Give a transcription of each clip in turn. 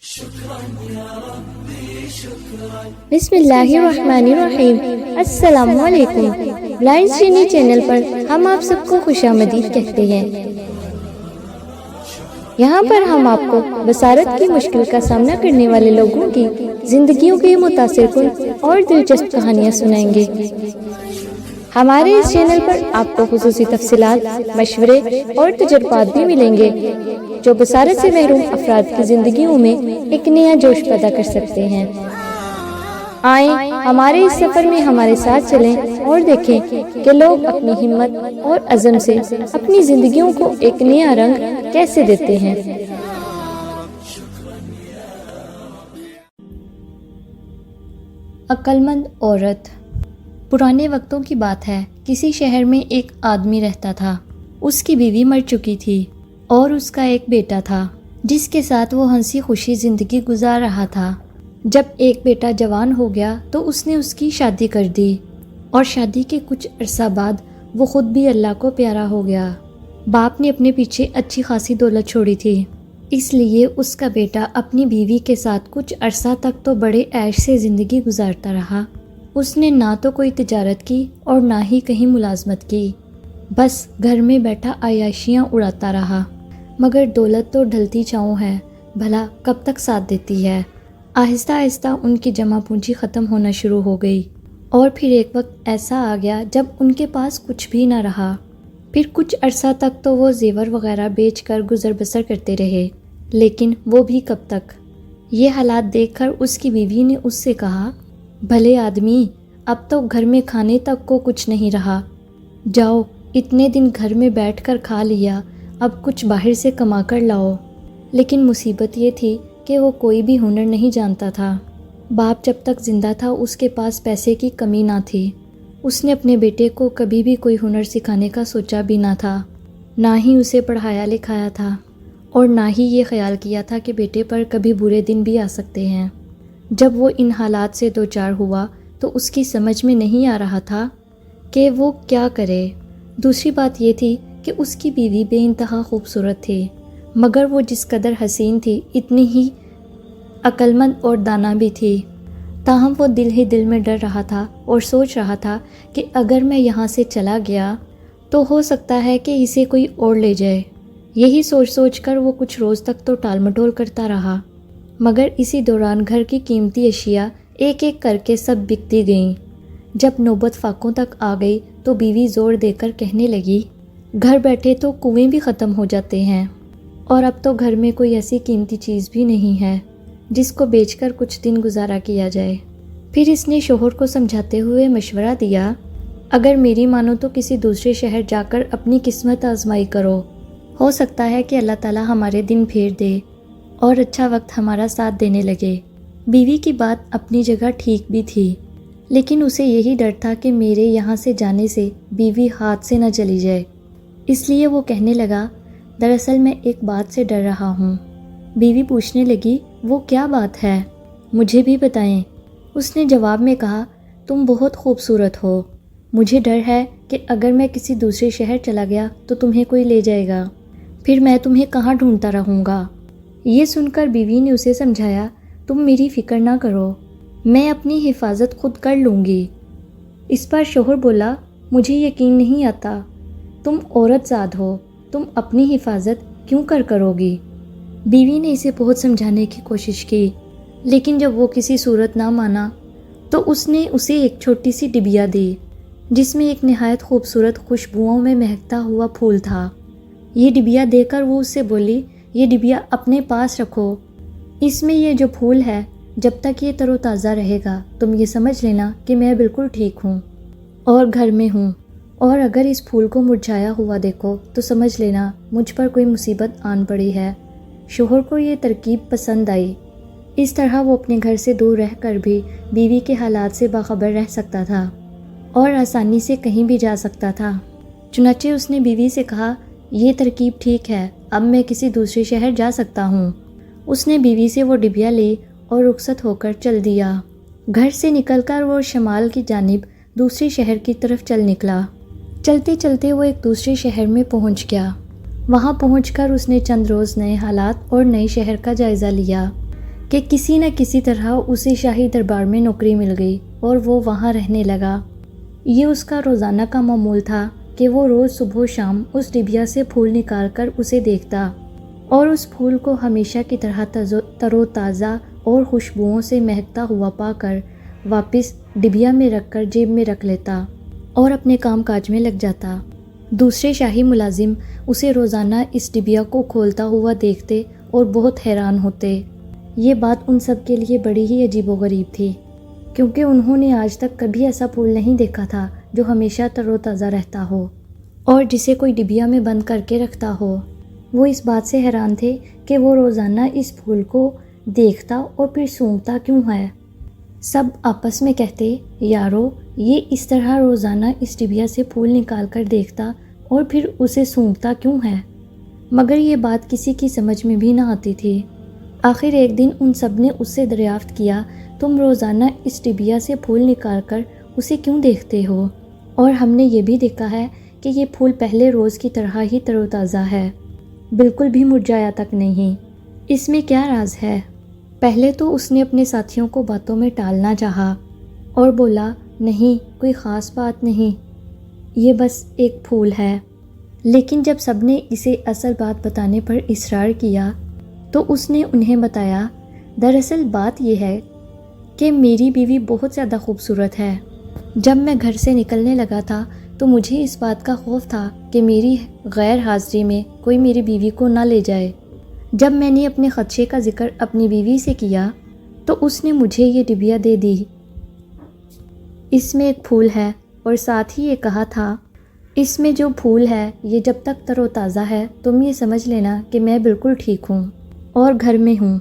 بسم اللہ الرحمن الرحیم۔ السلام علیکم۔ بلائنڈ چینی چینل پر ہم آپ سب کو خوش آمدید کہتے ہیں۔ یہاں پر ہم آپ کو بصارت کی مشکل کا سامنا کرنے والے لوگوں کی زندگیوں کی متاثر کن اور دلچسپ کہانیاں سنائیں گے۔ ہمارے اس چینل پر آپ کو خصوصی تفصیلات، مشورے اور تجربات بھی ملیں گے جو بصارت سے محروم افراد کی زندگیوں میں ایک نیا جوش پیدا کر سکتے ہیں۔ آئیں ہمارے اس سفر میں ہمارے ساتھ چلیں اور دیکھیں کہ لوگ اپنی ہمت اور عزم سے اپنی زندگیوں کو ایک نیا رنگ کیسے دیتے ہیں۔ عقل مند عورت۔ پرانے وقتوں کی بات ہے، کسی شہر میں ایک آدمی رہتا تھا۔ اس کی بیوی مر چکی تھی اور اس کا ایک بیٹا تھا جس کے ساتھ وہ ہنسی خوشی زندگی گزار رہا تھا۔ جب ایک بیٹا جوان ہو گیا تو اس نے اس کی شادی کر دی اور شادی کے کچھ عرصہ بعد وہ خود بھی اللہ کو پیارا ہو گیا۔ باپ نے اپنے پیچھے اچھی خاصی دولت چھوڑی تھی، اس لیے اس کا بیٹا اپنی بیوی کے ساتھ کچھ عرصہ تک تو بڑے عیش سے زندگی گزارتا رہا۔ اس نے نہ تو کوئی تجارت کی اور نہ ہی کہیں ملازمت کی، بس گھر میں بیٹھا عیاشیاں اڑاتا رہا۔ مگر دولت تو ڈھلتی چھاؤں ہے، بھلا کب تک ساتھ دیتی ہے۔ آہستہ آہستہ ان کی جمع پونجی ختم ہونا شروع ہو گئی اور پھر ایک وقت ایسا آ گیا جب ان کے پاس کچھ بھی نہ رہا۔ پھر کچھ عرصہ تک تو وہ زیور وغیرہ بیچ کر گزر بسر کرتے رہے، لیکن وہ بھی کب تک۔ یہ حالات دیکھ کر اس کی بیوی نے اس سے کہا، بھلے آدمی، اب تو گھر میں کھانے تک کو کچھ نہیں رہا، جاؤ اتنے دن گھر میں بیٹھ کر کھا لیا، اب کچھ باہر سے کما کر لاؤ۔ لیکن مصیبت یہ تھی کہ وہ کوئی بھی ہنر نہیں جانتا تھا۔ باپ جب تک زندہ تھا اس کے پاس پیسے کی کمی نہ تھی۔ اس نے اپنے بیٹے کو کبھی بھی کوئی ہنر سکھانے کا سوچا بھی نہ تھا، نہ ہی اسے پڑھایا لکھایا تھا، اور نہ ہی یہ خیال کیا تھا کہ بیٹے پر کبھی برے دن بھی آ سکتے ہیں۔ جب وہ ان حالات سے دوچار ہوا تو اس کی سمجھ میں نہیں آ رہا تھا کہ وہ کیا کرے۔ دوسری بات یہ تھی کہ اس کی بیوی بے انتہا خوبصورت تھی، مگر وہ جس قدر حسین تھی اتنی ہی عقل مند اور دانا بھی تھی۔ تاہم وہ دل ہی دل میں ڈر رہا تھا اور سوچ رہا تھا کہ اگر میں یہاں سے چلا گیا تو ہو سکتا ہے کہ اسے کوئی اور لے جائے۔ یہی سوچ سوچ کر وہ کچھ روز تک تو ٹال مٹول کرتا رہا، مگر اسی دوران گھر کی قیمتی اشیاء ایک ایک کر کے سب بکتی گئیں۔ جب نوبت فاقوں تک آ گئی تو بیوی زور دے کر کہنے لگی، گھر بیٹھے تو کنویں بھی ختم ہو جاتے ہیں، اور اب تو گھر میں کوئی ایسی قیمتی چیز بھی نہیں ہے جس کو بیچ کر کچھ دن گزارا کیا جائے۔ پھر اس نے شوہر کو سمجھاتے ہوئے مشورہ دیا، اگر میری مانو تو کسی دوسرے شہر جا کر اپنی قسمت آزمائی کرو، ہو سکتا ہے کہ اللہ تعالیٰ ہمارے دن پھیر دے اور اچھا وقت ہمارا ساتھ دینے لگے۔ بیوی کی بات اپنی جگہ ٹھیک بھی تھی، لیکن اسے یہی ڈر تھا کہ میرے یہاں سے جانے سے بیوی ہاتھ سے نہ چلی جائے، اس لیے وہ کہنے لگا، دراصل میں ایک بات سے ڈر رہا ہوں۔ بیوی پوچھنے لگی، وہ کیا بات ہے؟ مجھے بھی بتائیں۔ اس نے جواب میں کہا، تم بہت خوبصورت ہو، مجھے ڈر ہے کہ اگر میں کسی دوسرے شہر چلا گیا تو تمہیں کوئی لے جائے گا، پھر میں تمہیں کہاں ڈھونڈتا رہوں گا۔ یہ سن کر بیوی نے اسے سمجھایا، تم میری فکر نہ کرو، میں اپنی حفاظت خود کر لوں گی۔ اس پر شوہر بولا، مجھے یقین نہیں آتا، تم عورت زاد ہو، تم اپنی حفاظت کیوں کرو گی؟ بیوی نے اسے بہت سمجھانے کی کوشش کی، لیکن جب وہ کسی صورت نہ مانا تو اس نے اسے ایک چھوٹی سی ڈبیا دی جس میں ایک نہایت خوبصورت خوشبوؤں میں مہکتا ہوا پھول تھا۔ یہ ڈبیا دے کر وہ اس سے بولی، یہ ڈبیا اپنے پاس رکھو، اس میں یہ جو پھول ہے جب تک یہ تر و تازہ رہے گا تم یہ سمجھ لینا کہ میں بالکل ٹھیک ہوں اور گھر میں ہوں، اور اگر اس پھول کو مرجھایا ہوا دیکھو تو سمجھ لینا مجھ پر کوئی مصیبت آن پڑی ہے۔ شوہر کو یہ ترکیب پسند آئی، اس طرح وہ اپنے گھر سے دور رہ کر بھی بیوی کے حالات سے باخبر رہ سکتا تھا اور آسانی سے کہیں بھی جا سکتا تھا۔ چنانچہ اس نے بیوی سے کہا، یہ ترکیب ٹھیک ہے، اب میں کسی دوسرے شہر جا سکتا ہوں۔ اس نے بیوی سے وہ ڈبیا لی اور رخصت ہو کر چل دیا۔ گھر سے نکل کر وہ شمال کی جانب دوسرے شہر کی طرف چل نکلا۔ چلتے چلتے وہ ایک دوسرے شہر میں پہنچ گیا۔ وہاں پہنچ کر اس نے چند روز نئے حالات اور نئے شہر کا جائزہ لیا۔ کہ کسی نہ کسی طرح اسے شاہی دربار میں نوکری مل گئی اور وہ وہاں رہنے لگا۔ یہ اس کا روزانہ کا معمول تھا کہ وہ روز صبح و شام اس ڈبیا سے پھول نکال کر اسے دیکھتا اور اس پھول کو ہمیشہ کی طرح تر و تازہ اور خوشبوؤں سے مہکتا ہوا پا کر واپس ڈبیا میں رکھ کر جیب میں رکھ لیتا اور اپنے کام کاج میں لگ جاتا۔ دوسرے شاہی ملازم اسے روزانہ اس ڈبیا کو کھولتا ہوا دیکھتے اور بہت حیران ہوتے۔ یہ بات ان سب کے لیے بڑی ہی عجیب و غریب تھی، کیونکہ انہوں نے آج تک کبھی ایسا پھول نہیں دیکھا تھا جو ہمیشہ تر و تازہ رہتا ہو اور جسے کوئی ڈبیا میں بند کر کے رکھتا ہو۔ وہ اس بات سے حیران تھے کہ وہ روزانہ اس پھول کو دیکھتا اور پھر سونگھتا کیوں ہے۔ سب آپس میں کہتے، یارو یہ اس طرح روزانہ اس ڈبیا سے پھول نکال کر دیکھتا اور پھر اسے سونگھتا کیوں ہے؟ مگر یہ بات کسی کی سمجھ میں بھی نہ آتی تھی۔ آخر ایک دن ان سب نے اس سے دریافت کیا، تم روزانہ اس ڈبیا سے پھول نکال کر اسے کیوں دیکھتے ہو؟ اور ہم نے یہ بھی دیکھا ہے کہ یہ پھول پہلے روز کی طرح ہی تر و تازہ ہے، بالکل بھی مرجھایا تک نہیں۔ اس میں کیا راز ہے؟ پہلے تو اس نے اپنے ساتھیوں کو باتوں میں ٹالنا چاہا اور بولا، نہیں کوئی خاص بات نہیں، یہ بس ایک پھول ہے۔ لیکن جب سب نے اسے اصل بات بتانے پر اصرار کیا تو اس نے انہیں بتایا، دراصل بات یہ ہے کہ میری بیوی بہت زیادہ خوبصورت ہے۔ جب میں گھر سے نکلنے لگا تھا تو مجھے اس بات کا خوف تھا کہ میری غیر حاضری میں کوئی میری بیوی کو نہ لے جائے۔ جب میں نے اپنے خدشے کا ذکر اپنی بیوی سے کیا تو اس نے مجھے یہ ڈبیا دے دی، اس میں ایک پھول ہے، اور ساتھ ہی یہ کہا تھا، اس میں جو پھول ہے یہ جب تک تر و تازہ ہے تم یہ سمجھ لینا کہ میں بالکل ٹھیک ہوں اور گھر میں ہوں،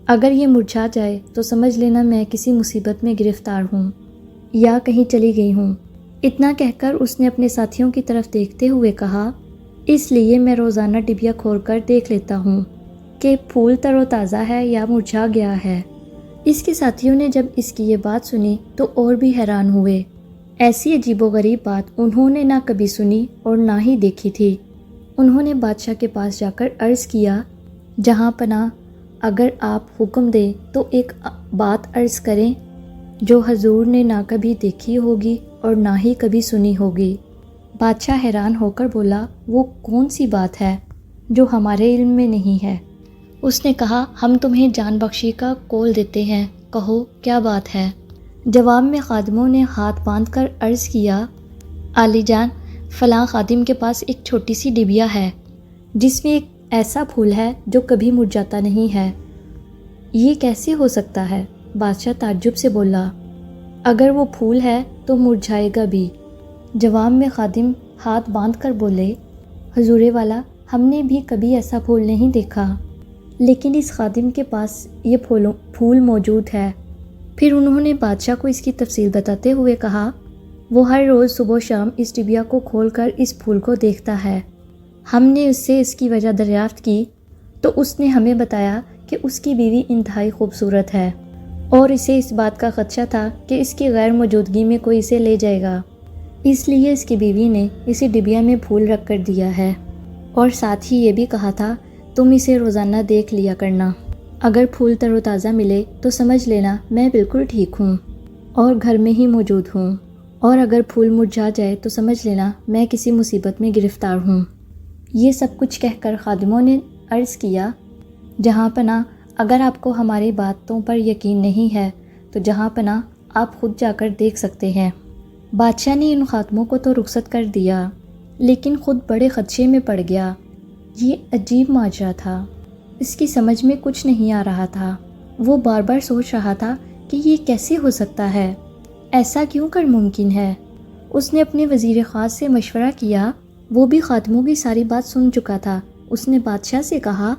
اگر یہ مرجھا جائے تو سمجھ لینا میں کسی مصیبت میں گرفتار ہوں یا کہیں چلی گئی ہوں۔ اتنا کہہ کر اس نے اپنے ساتھیوں کی طرف دیکھتے ہوئے کہا، اس لیے میں روزانہ ڈبیا کھول کر دیکھ لیتا ہوں کہ پھول تر و تازہ ہے یا مرجھا گیا ہے۔ اس کے ساتھیوں نے جب اس کی یہ بات سنی تو اور بھی حیران ہوئے۔ ایسی عجیب و غریب بات انہوں نے نہ کبھی سنی اور نہ ہی دیکھی تھی۔ انہوں نے بادشاہ کے پاس جا کر عرض کیا، جہاں پناہ اگر آپ حکم دیں تو ایک بات عرض کریں جو حضور نے نہ کبھی دیکھی ہوگی اور نہ ہی کبھی سنی ہوگی۔ بادشاہ حیران ہو کر بولا، وہ کون سی بات ہے جو ہمارے علم میں نہیں ہے؟ اس نے کہا، ہم تمہیں جان بخشی کا قول دیتے ہیں، کہو کیا بات ہے؟ جواب میں خادموں نے ہاتھ باندھ کر عرض کیا، عالی جان فلاں خادم کے پاس ایک چھوٹی سی ڈبیا ہے جس میں ایک ایسا پھول ہے جو کبھی مرجھاتا نہیں ہے۔ یہ کیسے ہو سکتا ہے؟ بادشاہ تعجب سے بولا، اگر وہ پھول ہے تو مرجھائے گا بھی۔ جواب میں خادم ہاتھ باندھ کر بولے، حضور والا ہم نے بھی کبھی ایسا پھول نہیں دیکھا، لیکن اس خادم کے پاس یہ پھول موجود ہے۔ پھر انہوں نے بادشاہ کو اس کی تفصیل بتاتے ہوئے کہا، وہ ہر روز صبح و شام اس ڈبیا کو کھول کر اس پھول کو دیکھتا ہے۔ ہم نے اس سے اس کی وجہ دریافت کی تو اس نے ہمیں بتایا کہ اس کی بیوی انتہائی خوبصورت ہے اور اسے اس بات کا خدشہ تھا کہ اس کی غیر موجودگی میں کوئی اسے لے جائے گا، اس لیے اس کی بیوی نے اسے ڈبیا میں پھول رکھ کر دیا ہے، اور ساتھ ہی یہ بھی کہا تھا، تم اسے روزانہ دیکھ لیا کرنا، اگر پھول تر و تازہ ملے تو سمجھ لینا میں بالکل ٹھیک ہوں اور گھر میں ہی موجود ہوں، اور اگر پھول مرجھا جائے تو سمجھ لینا میں کسی مصیبت میں گرفتار ہوں۔ یہ سب کچھ کہہ کر خادموں نے عرض کیا، جہاں پناہ اگر آپ کو ہماری باتوں پر یقین نہیں ہے تو جہاں پناہ آپ خود جا کر دیکھ سکتے ہیں۔ بادشاہ نے ان خادموں کو تو رخصت کر دیا، لیکن خود بڑے خدشے میں پڑ گیا۔ یہ عجیب ماجرا تھا، اس کی سمجھ میں کچھ نہیں آ رہا تھا۔ وہ بار بار سوچ رہا تھا کہ یہ کیسے ہو سکتا ہے، ایسا کیوں کر ممکن ہے۔ اس نے اپنے وزیر خاص سے مشورہ کیا، وہ بھی خادموں کی ساری بات سن چکا تھا۔ اس نے بادشاہ سے کہا،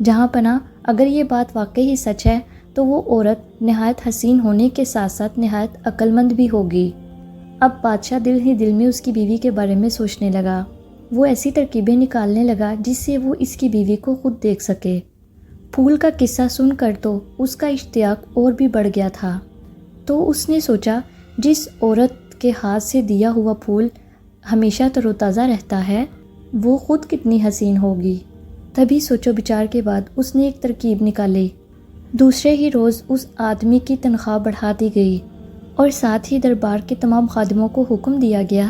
جہاں پناہ اگر یہ بات واقعی سچ ہے تو وہ عورت نہایت حسین ہونے کے ساتھ ساتھ نہایت عقل مند بھی ہوگی۔ اب بادشاہ دل ہی دل میں اس کی بیوی کے بارے میں سوچنے لگا۔ وہ ایسی ترکیبیں نکالنے لگا جس سے وہ اس کی بیوی کو خود دیکھ سکے۔ پھول کا قصہ سن کر تو اس کا اشتیاق اور بھی بڑھ گیا تھا، تو اس نے سوچا، جس عورت کے ہاتھ سے دیا ہوا پھول ہمیشہ تر و تازہ رہتا ہے وہ خود کتنی حسین ہوگی۔ تبھی سوچو بچار کے بعد اس نے ایک ترکیب نکالی۔ دوسرے ہی روز اس آدمی کی تنخواہ بڑھا دی گئی اور ساتھ ہی دربار کے تمام خادموں کو حکم دیا گیا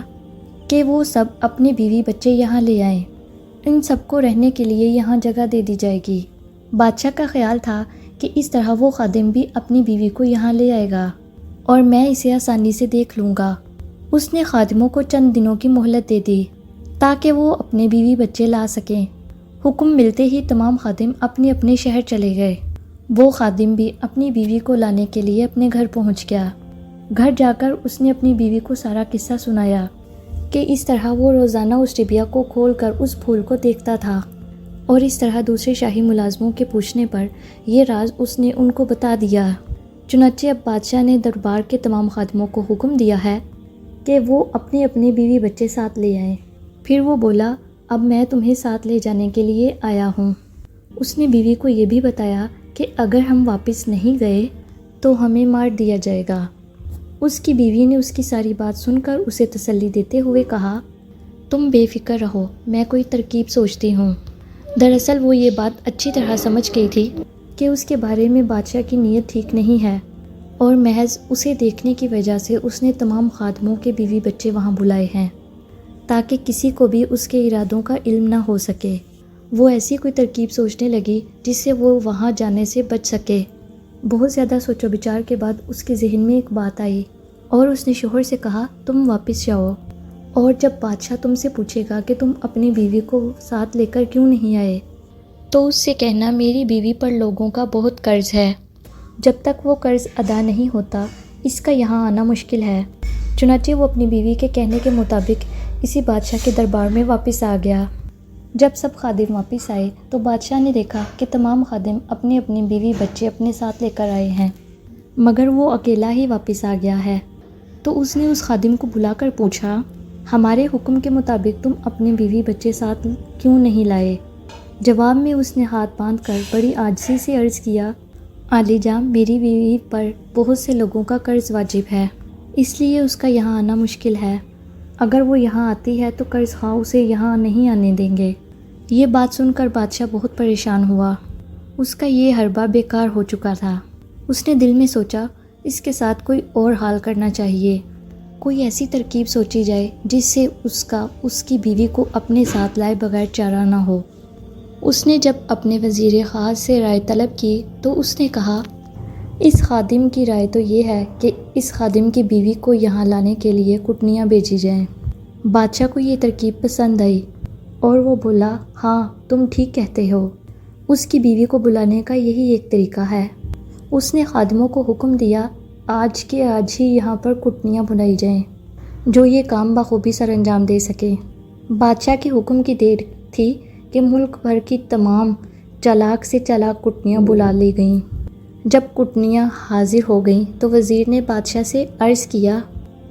کہ وہ سب اپنے بیوی بچے یہاں لے آئیں، ان سب کو رہنے کے لیے یہاں جگہ دے دی جائے گی۔ بادشاہ کا خیال تھا کہ اس طرح وہ خادم بھی اپنی بیوی کو یہاں لے آئے گا اور میں اسے آسانی سے دیکھ لوں گا۔ اس نے خادموں کو چند دنوں کی مہلت دے دی تاکہ وہ اپنے بیوی بچے لا سکیں۔ حکم ملتے ہی تمام خادم اپنے اپنے شہر چلے گئے۔ وہ خادم بھی اپنی بیوی کو لانے کے لیے اپنے گھر پہنچ گیا۔ گھر جا کر اس نے اپنی بیوی کو سارا قصہ سنایا کہ اس طرح وہ روزانہ اس ڈبیا کو کھول کر اس پھول کو دیکھتا تھا، اور اس طرح دوسرے شاہی ملازموں کے پوچھنے پر یہ راز اس نے ان کو بتا دیا۔ چنانچہ اب بادشاہ نے دربار کے تمام خادموں کو حکم دیا ہے کہ وہ اپنے اپنے بیوی بچے ساتھ لے آئیں۔ پھر وہ بولا، اب میں تمہیں ساتھ لے جانے کے لیے آیا ہوں۔ اس نے بیوی کو یہ بھی بتایا کہ اگر ہم واپس نہیں گئے تو ہمیں مار دیا جائے گا۔ اس کی بیوی نے اس کی ساری بات سن کر اسے تسلی دیتے ہوئے کہا، تم بے فکر رہو، میں کوئی ترکیب سوچتی ہوں۔ دراصل وہ یہ بات اچھی طرح سمجھ گئی تھی کہ اس کے بارے میں بادشاہ کی نیت ٹھیک نہیں ہے، اور محض اسے دیکھنے کی وجہ سے اس نے تمام خادموں کے بیوی بچے وہاں بلائے ہیں تاکہ کسی کو بھی اس کے ارادوں کا علم نہ ہو سکے۔ وہ ایسی کوئی ترکیب سوچنے لگی جس سے وہ وہاں جانے سے بچ سکے۔ بہت زیادہ سوچ و بچار کے بعد اس کے ذہن میں ایک بات آئی اور اس نے شوہر سے کہا، تم واپس جاؤ، اور جب بادشاہ تم سے پوچھے گا کہ تم اپنی بیوی کو ساتھ لے کر کیوں نہیں آئے تو اس سے کہنا میری بیوی پر لوگوں کا بہت قرض ہے، جب تک وہ قرض ادا نہیں ہوتا اس کا یہاں آنا مشکل ہے۔ چنانچہ وہ اپنی بیوی کے کہنے کے مطابق اسی بادشاہ کے دربار میں واپس آ گیا۔ جب سب خادم واپس آئے تو بادشاہ نے دیکھا کہ تمام خادم اپنے اپنی بیوی بچے اپنے ساتھ لے کر آئے ہیں، مگر وہ اکیلا ہی واپس آ گیا ہے۔ تو اس نے اس خادم کو بلا کر پوچھا، ہمارے حکم کے مطابق تم اپنے بیوی بچے ساتھ کیوں نہیں لائے؟ جواب میں اس نے ہاتھ باندھ کر بڑی عاجزی سے عرض کیا، عالی جاں، میری بیوی پر بہت سے لوگوں کا قرض واجب ہے، اس لیے اس کا یہاں آنا مشکل ہے۔ اگر وہ یہاں آتی ہے تو قرض خواہ اسے یہاں نہیں آنے دیں گے۔ یہ بات سن کر بادشاہ بہت پریشان ہوا۔ اس کا یہ حربہ بیکار ہو چکا تھا۔ اس نے دل میں سوچا، اس کے ساتھ کوئی اور حال کرنا چاہیے، کوئی ایسی ترکیب سوچی جائے جس سے اس کی بیوی کو اپنے ساتھ لائے بغیر چارہ نہ ہو۔ اس نے جب اپنے وزیر خاص سے رائے طلب کی تو اس نے کہا، اس خادم کی رائے تو یہ ہے کہ اس خادم کی بیوی کو یہاں لانے کے لیے کٹنیاں بھیجی جائیں۔ بادشاہ کو یہ ترکیب پسند آئی اور وہ بولا، ہاں تم ٹھیک کہتے ہو، اس کی بیوی کو بلانے کا یہی ایک طریقہ ہے۔ اس نے خادموں کو حکم دیا، آج کے آج ہی یہاں پر کٹنیاں بنائی جائیں جو یہ کام بخوبی سر انجام دے سکیں۔ بادشاہ کے حکم کی دیر تھی کہ ملک بھر کی تمام چالاک سے چالاک کٹنیاں بلا لی گئیں۔ جب کٹنیاں حاضر ہو گئیں تو وزیر نے بادشاہ سے عرض کیا،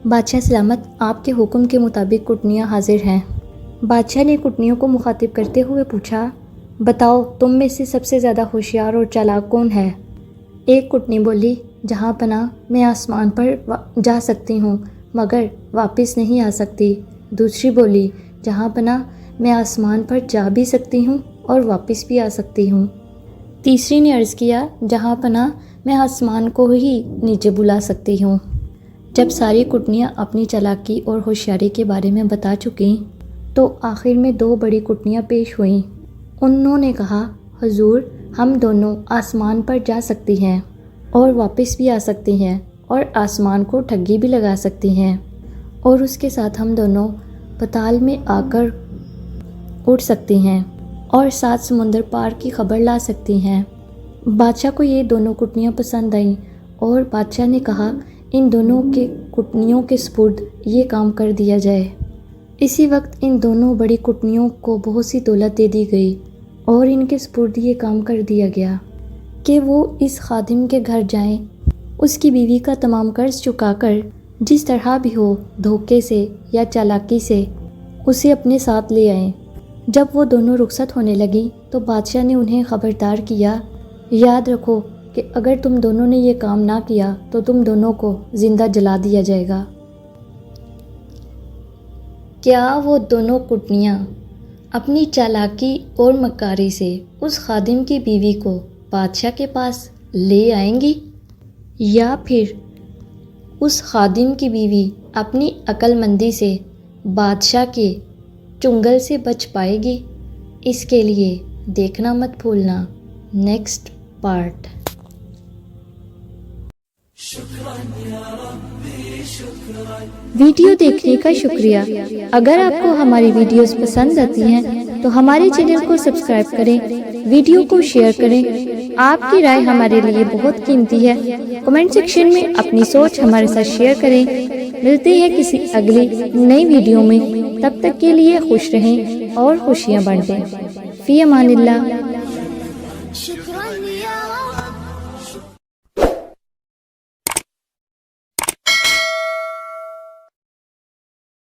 بادشاہ سلامت، آپ کے حکم کے مطابق کٹنیاں حاضر ہیں۔ بادشاہ نے کٹنیوں کو مخاطب کرتے ہوئے پوچھا، بتاؤ تم میں سے سب سے زیادہ ہوشیار اور چالاک کون ہے؟ ایک کٹنی بولی، جہاں پناہ میں آسمان پر جا سکتی ہوں مگر واپس نہیں آ سکتی۔ دوسری بولی، جہاں پناہ میں آسمان پر جا بھی سکتی ہوں اور واپس بھی آ سکتی ہوں۔ تیسری نے عرض کیا، جہاں پناہ میں آسمان کو ہی نیچے بلا سکتی ہوں۔ جب ساری کٹنیاں اپنی چالاکی اور ہوشیاری کے بارے میں بتا چکیں تو آخر میں دو بڑی کٹنیاں پیش ہوئیں۔ انہوں نے کہا، حضور، ہم دونوں آسمان پر جا سکتی ہیں اور واپس بھی آ سکتی ہیں اور آسمان کو ٹھگی بھی لگا سکتی ہیں، اور اس کے ساتھ ہم دونوں پتال میں آ کر اڑ سکتی ہیں اور 7 سمندر پار کی خبر لا سکتی ہیں۔ بادشاہ کو یہ دونوں کٹنیاں پسند آئیں اور بادشاہ نے کہا، ان دونوں کے کٹنیوں کے سپرد یہ کام کر دیا جائے۔ اسی وقت ان دونوں بڑی کٹنیوں کو بہت سی دولت دے دی گئی اور ان کے سپرد یہ کام کر دیا گیا کہ وہ اس خادم کے گھر جائیں، اس کی بیوی کا تمام قرض چکا کر جس طرح بھی ہو دھوکے سے یا چالاکی سے اسے اپنے ساتھ لے آئیں۔ جب وہ دونوں رخصت ہونے لگیں تو بادشاہ نے انہیں خبردار کیا، یاد رکھو کہ اگر تم دونوں نے یہ کام نہ کیا تو تم دونوں کو زندہ جلا دیا جائے گا۔ کیا وہ دونوں کٹنیاں اپنی چالاکی اور مکاری سے اس خادم کی بیوی کو بادشاہ کے پاس لے آئیں گی، یا پھر اس خادم کی بیوی اپنی عقل مندی سے بادشاہ کے چنگل سے بچ پائے گی؟ اس کے لیے دیکھنا مت بھولنا نیکسٹ پارٹ۔ ویڈیو دیکھنے کا شکریہ۔ اگر آپ کو ہماری ویڈیوز پسند آتی ہیں تو ہمارے چینل کو سبسکرائب کریں، ویڈیو کو شیئر کریں۔ آپ کی رائے ہمارے لیے بہت قیمتی ہے۔ کمنٹ سیکشن میں اپنی سوچ ہمارے ساتھ شیئر کریں۔ ملتے ہیں کسی اگلی نئی ویڈیو میں، تب تک کے لیے خوش رہیں اور خوشیاں بانٹیں۔ فی امان اللہ۔